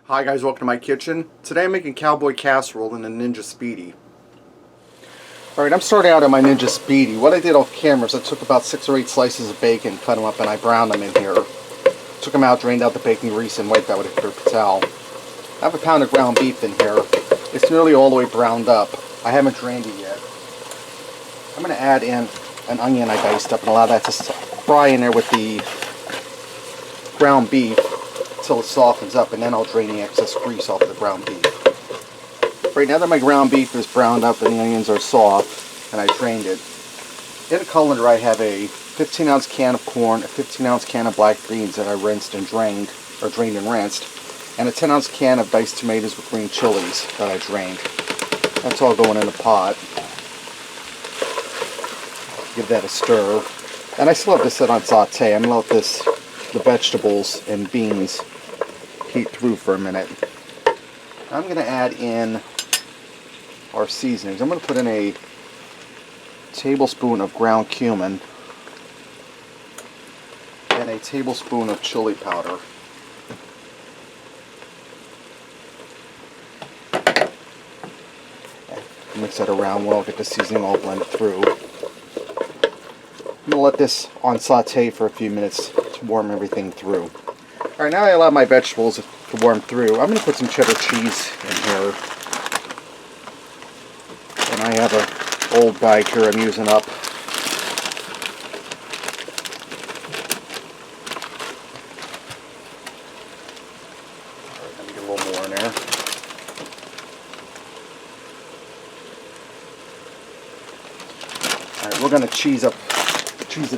Hi guys, welcome to my kitchen. Today I'm making Cowboy Casserole in the Ninja Speedi. Alright, I'm starting out on my Ninja Speedi. What I did off camera is I took about 6 or 8 slices of bacon, cut them up, and I browned them in here. Took them out, drained out the bacon grease, and wiped that with a paper towel. I have a pound of ground beef in here. It's nearly all the way browned up. I haven't drained it yet. I'm going to add in an onion I diced up and allow that to fry in there with the ground beef until it softens up, and then I'll drain the excess grease off of the ground beef. Right now that my ground beef is browned up and the onions are soft and I drained it, in a colander I have a 15-ounce can of corn, a 15-ounce can of black beans that I rinsed and drained, or drained and rinsed, and a 10-ounce can of diced tomatoes with green chilies that I drained. That's all going in the pot. Give that a stir. And I still have this set on saute. I'm going to let the vegetables and beans heat through for a minute. I'm going to add in our seasonings. I'm going to put in a tablespoon of ground cumin and a tablespoon of chili powder. Mix that around while I'll get the seasoning all blended through. I'm going to let this on saute for a few minutes to warm everything through. Alright, now I allow my vegetables to warm through. I'm going to put some cheddar cheese in here. And I have an old bag here I'm using up. Alright, let me get a little more in there. Alright, we're going to cheese it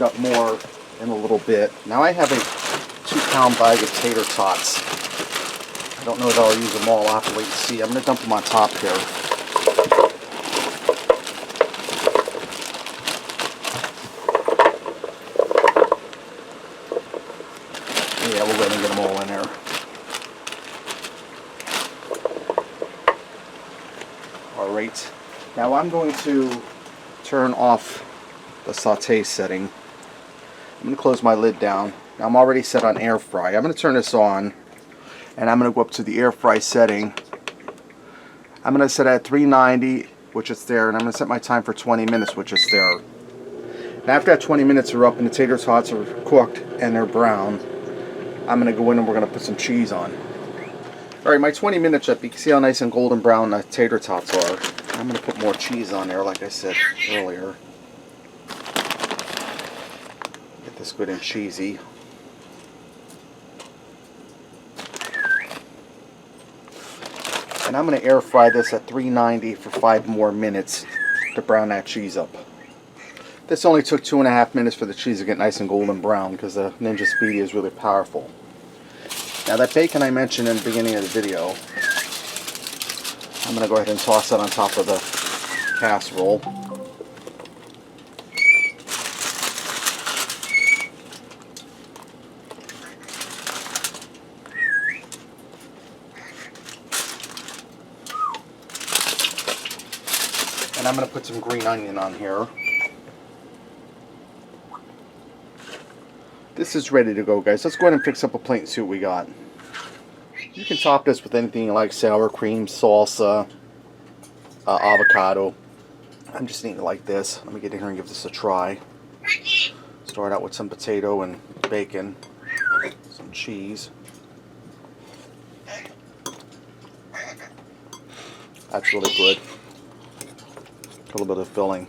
up more in a little bit. Now I have a 2-pound bag of tater tots. I don't know if I'll use them all. I'll have to wait and see. I'm going to dump them on top here. Yeah, we'll go ahead and get them all in there. Alright. Now I'm going to turn off the saute setting. I'm going to close my lid down. Now I'm already set on air fry. I'm going to turn this on and I'm going to go up to the air fry setting. I'm going to set at 390, which is there, and I'm going to set my time for 20 minutes, which is there. Now after that 20 minutes are up and the tater tots are cooked and they're brown, I'm going to go in and we're going to put some cheese on. Alright, my 20 minutes up. You can see how nice and golden brown the tater tots are. I'm going to put more cheese on there like I said earlier. Get this good and cheesy. And I'm going to air fry this at 390 for 5 more minutes to brown that cheese up. This only took 2.5 minutes for the cheese to get nice and golden brown because the Ninja Speedi is really powerful. Now that bacon I mentioned in the beginning of the video, I'm going to go ahead and toss that on top of the casserole. And I'm going to put some green onion on here. This is ready to go, guys. Let's go ahead and fix up a plate and see what we got. You can top this with anything you like: sour cream, salsa, avocado. I'm just eating it like this. Let me get in here and give this a try. Start out with some potato and bacon, some cheese. That's really good. A little bit of filling.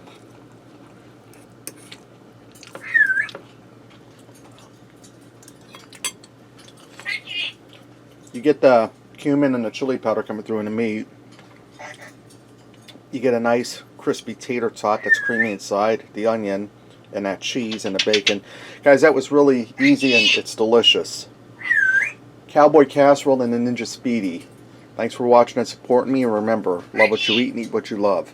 You get the cumin and the chili powder coming through in the meat. You get a nice crispy tater tot that's creamy inside, the onion, and that cheese and the bacon. Guys, that was really easy and it's delicious. Cowboy Casserole and the Ninja Speedi. Thanks for watching and supporting me, and remember, love what you eat and eat what you love.